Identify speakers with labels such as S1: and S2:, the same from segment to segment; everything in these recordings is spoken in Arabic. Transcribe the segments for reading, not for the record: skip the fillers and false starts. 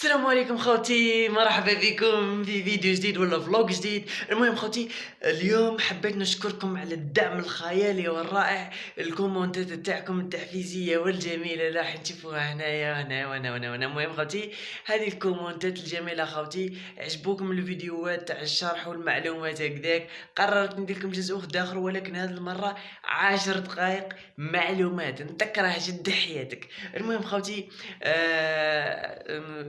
S1: السلام عليكم خوتي، مرحبا بكم في فيديو جديد ولا فلوق جديد. المهم خوتي، اليوم حبيت نشكركم على الدعم الخيالي والرائع، الكومنتات تاعكم التحفيزيه والجميله اللي راح نشوفوها هنايا هنا وانا. المهم خوتي، هذه الكومنتات الجميله خوتي عجبوكم الفيديوهات تاع الشرح والمعلومات هكذاك، قررت ندير لكم جزء اخر، ولكن هذه المره 10 دقائق معلومات نذكرها جد حياتك. المهم خوتي،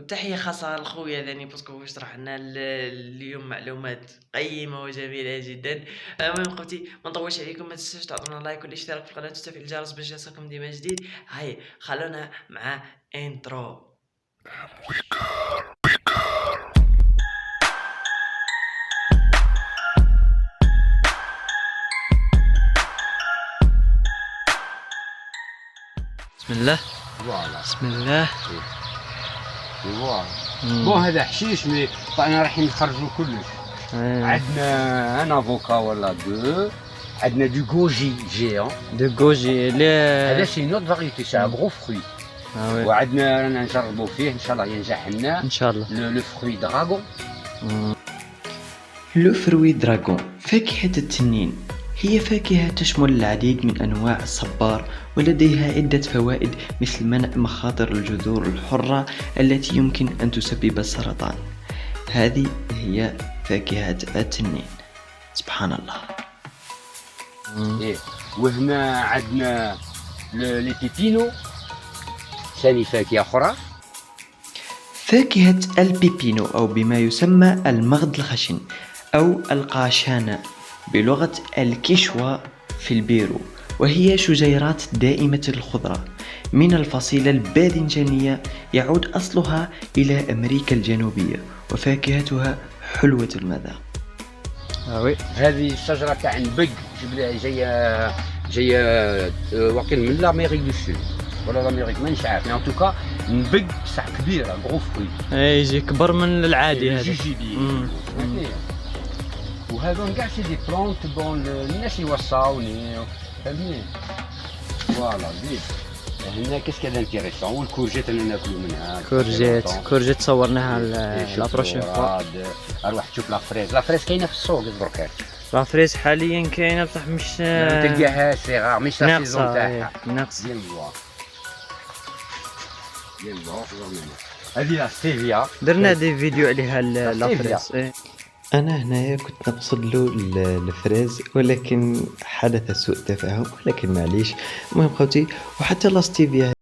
S1: تحية خاصة لخويا ذاني باسكو يشرح لنا اليوم معلومات قيمة وجميلة جدا. المهم خوتي، ما نطولش عليكم، ما تنسوش تعطونا لايك والاشتراك في القناة وتفعيل الجرس باش يوصلكم ديما جديد. هاي خلونا مع انترو. بسم الله. بسم الله.
S2: بون هذا حشيش مي طلعنا رايحين نخرجوا كلش. عندنا ان افوكا ولا دو، عندنا دو غوجي جيون.
S1: دو غوجي
S2: هذا سي نوت فاريتي سا غرو فروي. وعندنا رانا نجربوا فيه ان شاء الله ينجح لنا
S1: ان شاء الله.
S2: لو فروي دراغون.
S1: لو فروي دراغون فاكهة التنين، هي فاكهة تشمل العديد من أنواع الصبار، ولديها عدة فوائد مثل منع مخاطر الجذور الحرة التي يمكن أن تسبب السرطان. هذه هي فاكهة التنين. سبحان الله.
S2: إيه. وهنا عندنا لي بيبينو، ثاني فاكهة أخرى.
S1: فاكهة البيبينو أو بما يسمى المغد الخشن أو القاشانة بلغة الكيشوا في البيرو، وهي شجيرات دائمة الخضرة من الفصيلة الباذنجانية، يعود أصلها إلى أمريكا الجنوبية، وفاكهتها حلوة المذاق.
S2: هذه الشجرة تاع نبق جاية واقيلا من لامريك دو سود ولا لامريك مانيش عارف، ان توكا نبق بصح كبيرة غرو فروي.
S1: يجي كبر من العادي هذا.
S2: جوجيبي. وهذون كاع سي دي بلونت بون الناس يوصاوني فهمتني. فوالا زيد هنا كاش كذا انتيريسون. والكورجيت اللي ناكلو منها
S1: كورجيت صورناها لا بروشين فوا.
S2: اروح تشوف لافريز كاينه في السوق دركا.
S1: لافريز حاليا كاينه بصح مش
S2: تلقاها صغار مش سيزون تاعها
S1: ناقص.
S2: هذه ستيفيا
S1: درنا دي فيديو عليها لافريز. انا هنايا كنت نقصد له الفريز، ولكن حدث سوء تفاهم، ولكن معليش. المهم خوتي، وحتى لا ستيفيا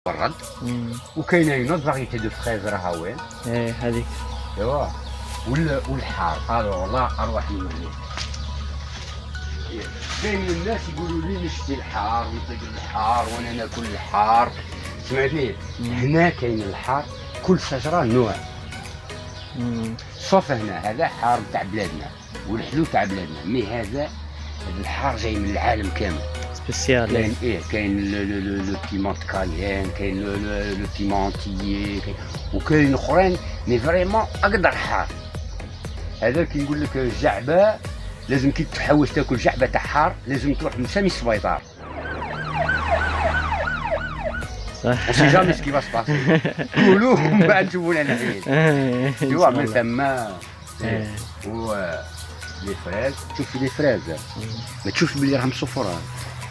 S2: برد. وكاينه نوت فاريتي دو فريز راها وين.
S1: هذيك.
S2: ايوا والحار. والله اروح نوريك. دايما الناس يقولوا لي نشتي الحار ونطيق الحار وانا ناكل الحار. سمعتني؟ هنا كاين الحار كل شجره نوع. صوف هنا هذا حار تاع بلادنا والحلو تاع بلادنا، مي هذا الحار جاي من العالم كامل.
S1: سبيسيال.
S2: كاين كاين لو بيمون كاليان، كاين لو بيمون تيي، وكاين اخرين مي فريمون اقدر حار. هذا كي نقول لك الجعبه لازم كي تحوس تاكل جعبه تاع حار لازم تروح مسامي السبيطار.
S1: صح.
S2: سي جامي سكي باس باسي قولوه ومن بعد نشوفوا لنا حيل. ايوا من ثم و لي فريز، تشوف لي فريز ما تشوفش بلي راهم صفران.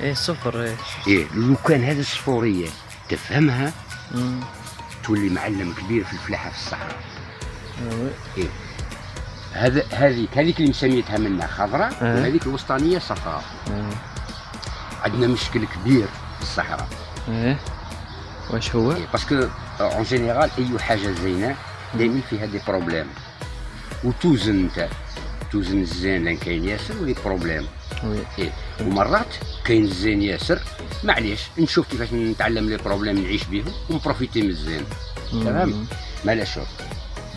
S1: ايه صفر.
S2: ايه لو كان هذه الصفوريه تفهمها تولي معلم كبير في الفلاحه في الصحراء. ايه هذيك اللي مسميتها منا خضراء وهذيك الوسطانيه صفراء. عندنا مشكل كبير في الصحراء.
S1: واش هو؟
S2: باسكو اون جينيرال اي حاجه زينه دائما فيها دي بروبليم، وتوزن انت توزن الزين لان كاين ياسر ولي بروبليم. ايه ومرات كاين الزين ياسر معليش نشوف كيفاش نتعلم لي بروبليم نعيش بيهم ونبروفيتي من الزين. تمام. مالا شوف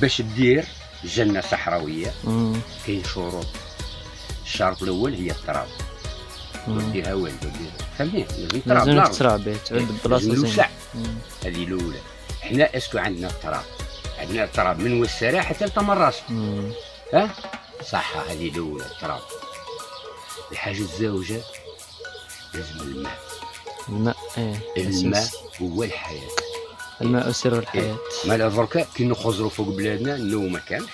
S2: باش دير جنه صحراويه كاين شروط. الشرط الاول هي التراب. وديرها وين ديرها فهمتني؟
S1: لازم تراب تعود بلاصه زينه.
S2: هذه الاولى. حنا اسكو عندنا التراب، عندنا التراب من والسراح حتى لتمراس. ها صح. هذه الاولى التراب. الحاجه الزوجه لازم الماء. الماء هو الحياه.
S1: الماء سر الحياه.
S2: مالا دركا كي نخزروا فوق بلادنا النوم ما كانش.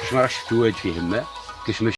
S2: كاش ما راش شفت واد فيه ماء، كاش ما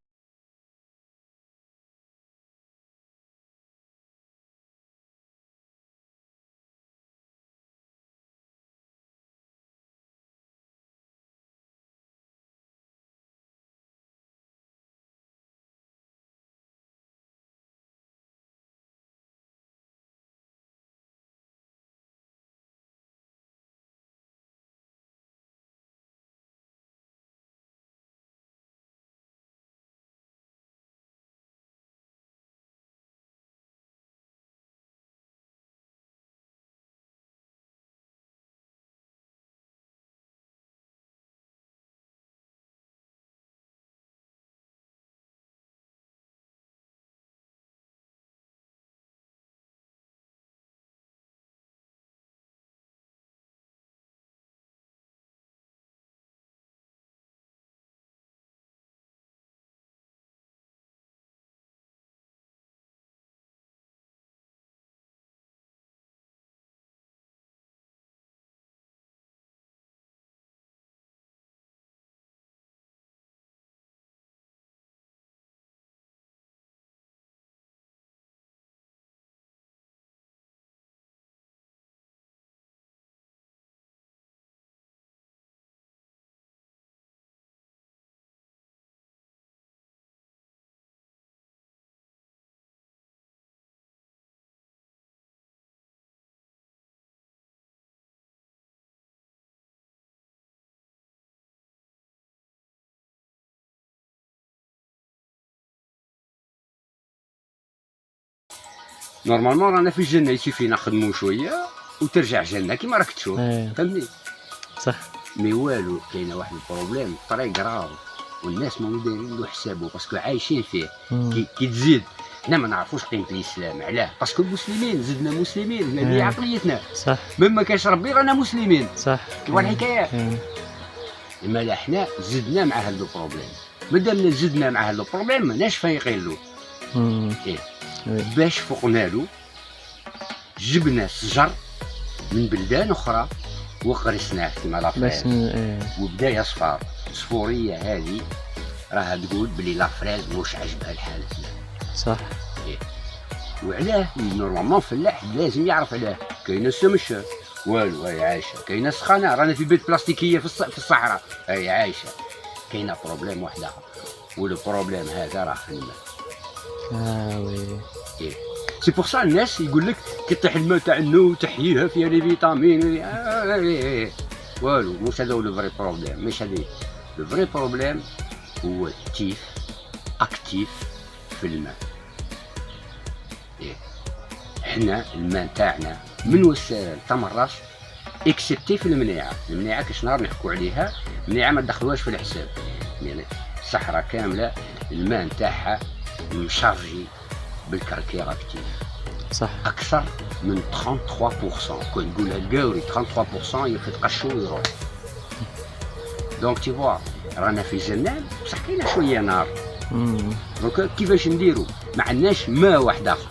S2: نورمالمون رانا في الجنه يسيفي نخدمو شويه وترجع جنه كيما راك تشوف. فهمتني؟
S1: صح.
S2: مي والو كاينه واحد البروبليم طريق راهو والناس ماهم دايرين له حسابو باسكو عايشين فيه. كي تزيد حنا ما نعرفوش قيمه الاسلام. علاه؟ باسكو المسلمين زدنا مسلمين. هذه عقليتنا.
S1: صح.
S2: مما كانش ربي رانا مسلمين.
S1: صح.
S2: كيف الحكايه؟ اما لا حنا زدنا مع هذا البروبليم. مادام زدنا مع هذا البروبليم ماناش فايقين له. باش فوقنا له جبنا شجر من بلدان اخرى وغرسناه كيما لافريز وبدا يصفر. الصفوريه هذه راها تقول بلي لافريز واش عجبها الحال.
S1: صح.
S2: وعلاه نورمالمون فلاح لازم يعرف علاه. كاينه السمشه والو هي عايشه، كاينه السخانه رانا في بيت بلاستيكيه في الصحراء هي عايشه. كاينه بروبليم واحد اخر والبروبليم هذا راه في الماء.
S1: وي.
S2: سي بور سا الناس يقول لك كي طيح الماء تاع النو تحييها فيها لي فيتامين. والو مش هذا هو لو فري بروبليم. مش هذه لو فري بروبليم. هو التيف اكتيف في الماء. إيه. حنا الماء تاعنا من وسائل تمرش اكسبتي في المنيعه كاش نهار نحكوا عليها، المنيعه ما تدخلوهاش في الحساب. يعني الصحراء كامله الماء نتاعها مشارجي بالكالكير اكتيف،
S3: صح.
S2: اكثر من 33%. كون نقولها القاوري 33% يتقشو ويروح. دونك تي فوا رانا في جنان بصح كاينه شويه نار. دونك كيفاش نديرو؟ ما عندناش ماء واحد اخر.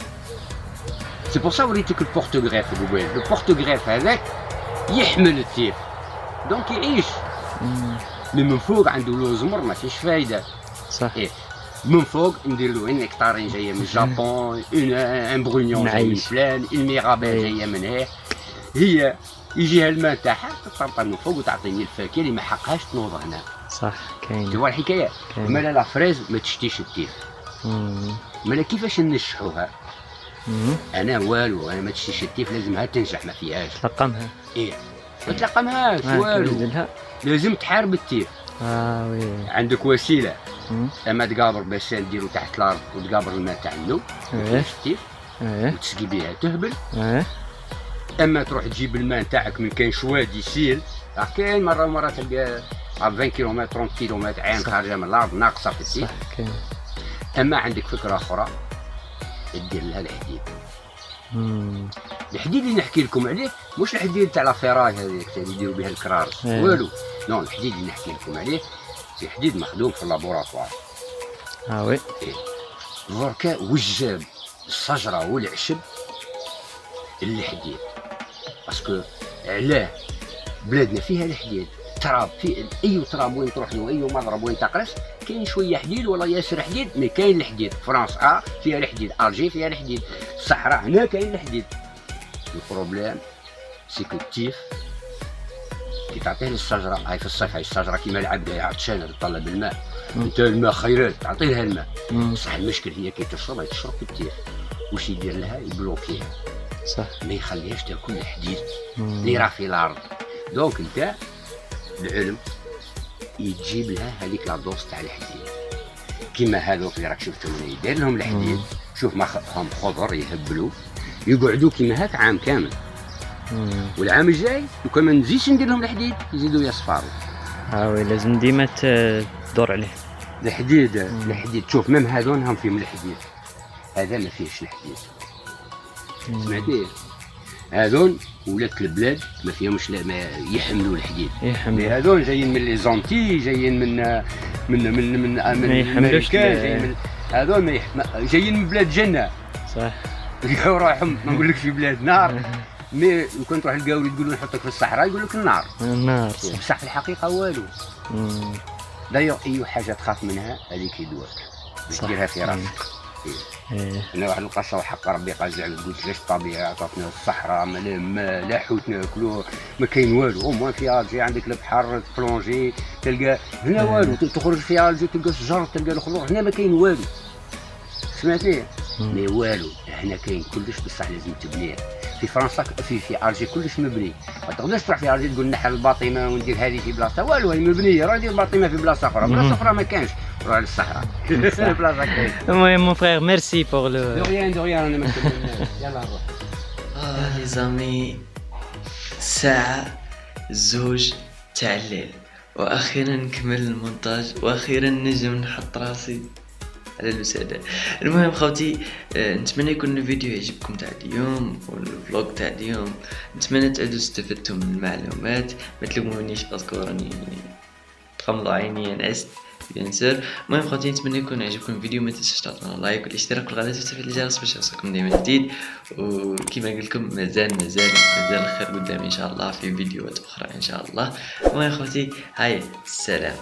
S2: سي بور سا وريتك البورتوغريف القبيل، البورتوغريف هذاك يحمل التيف دونك يعيش. من فوق عنده له زمر ما فيش فايده.
S3: صح.
S2: إيه. من فوق ندير له نكتارين جايه من الجابون، ان بروغنيون جاي من فلان، الميرابيل جايه من هي يجيها الماء تاعها تطرطر من فوق وتعطيني الفاكهه اللي ما حقهاش تنوض هنا.
S3: صح. كاين
S2: توا الحكايه. مالا لا فريز ما تشتيش التيف. مالا كيفاش نشحوها؟ انا والو، انا ما تشتيش التيف لازمها تنجح ما فيهاش.
S3: تلقمها.
S2: ايه ما تلقمهاش والو، لازم تحارب التيف.
S3: وي.
S2: عندك وسيله، اما تقابر باش نديرو تحت الارض وتقابر الماء تاع النو التيف وتسقي بها تهبل. اما تروح تجيب الماء تاعك من كاين شوادي سيل، راه كاين مره تلقى 20 كيلومتر 30 كيلومتر عين خارجه من الارض ناقصه في التيف. اما عندك فكره اخرى دير لها الحديد. الحديد اللي نحكي لكم عليه مش الحديد تاع لافيراج هذيك اللي يديروا بها الكرار والو، نو الحديد اللي نحكي لكم عليه في حديد مخدوم في اللابوراتوار.
S3: وي.
S2: إيه. دركا وجاب الشجره والعشب الحديد، باسكو علاه بلادنا فيها الحديد، تراب في اي تراب وين تروح له، اي مضرب وين تقرس كاين شويه حديد ولا ياسر حديد، مي كاين الحديد. فرنسا فيها الحديد، الجي فيها الحديد، الصحراء هنا كاين الحديد. البروبليم سيكو التيف كي تعطيه للشجره، هاي في الصيف هاي الشجره كيما العبد عطشانه تطلب الماء، انت الماء خيرات تعطي لها الماء، بصح المشكل هي كي تشرب تشرب التيف، واش يدير لها؟ يبلوكيها.
S3: صح.
S2: ما يخليهاش تاكل الحديد اللي راه في الارض. دونك انت العلم يجيب لها هذيك لا دوز تاع الحديد، كيما هذوك اللي راك شفتهم يدير لهم الحديد. شوف ما هم خضر يهبلوا يقعدوا كيما هاك عام كامل. والعام الجاي وكان ما نزيدش ندير لهم الحديد يزيدوا يصفروا.
S3: وي لازم ديما تدور عليه
S2: الحديد. الحديد شوف ميم هذون هم فيهم الحديد، هذا ما فيهش الحديد. سمعتي؟ هذون ولات البلاد ما فيهمش ما يحملوا الحديد. هذون جايين من لي زونتي، جايين من امريكان، هذول جايين من بلاد جنة.
S3: صح.
S2: يلقاو روحهم ما نقول لك في بلاد نار، مي كنت تروح القاوري تقول له نحطك في الصحراء يقول لك النار. بصح في الحقيقه والو. دايوغ اي حاجه تخاف منها هذيك يدوك باش ديرها في راسك. انا واحد القصه وحق ربي قال قلت ليش الطبيعه عطاتنا الصحراء لا حوت ناكلوه ما كاين والو. او موان في الجي عندك البحر بلونجي تلقى هنا والو، تخرج في الجي تلقى شجر تلقى الخضر، هنا ما كاين والو. سمعتي؟ مي والو هنا كاين كلش بصح لازم تبنيه. في فرنسا في الجي كلش مبني، ما تقدرش تروح في الجي تقول نحل الباطمه وندير هذه في بلاصه والو، هي مبنيه. راه ندير باطمه في بلاصه اخرى، بلاصه اخرى ما كانش، روح للصحراء. بلاصه كاين.
S3: المهم مون فرير ميرسي بور لو
S2: دو ريان انا ما نكمل. يلا نروح.
S1: لي زامي ساعه زوج تاع الليل واخيرا نكمل المونتاج واخيرا نجم نحط راسي على الوسادة. المهم خوتي نتمنى يكون الفيديو يعجبكم تاع اليوم والفلوق تاع اليوم، نتمنى تعودوا استفدتم من المعلومات. ما تلومونيش باسكو راني تغمضوا عيني نعست بيان سور. المهم خوتي نتمنى يكون عجبكم الفيديو، ما تنسوش تعطونا لايك والاشتراك والغلات وتفعيل الجرس باش يوصلكم ديما جديد. وكما قلت لكم مازال الخير قدامي ان شاء الله في فيديوهات اخرى ان شاء الله. المهم خوتي هاي السلام.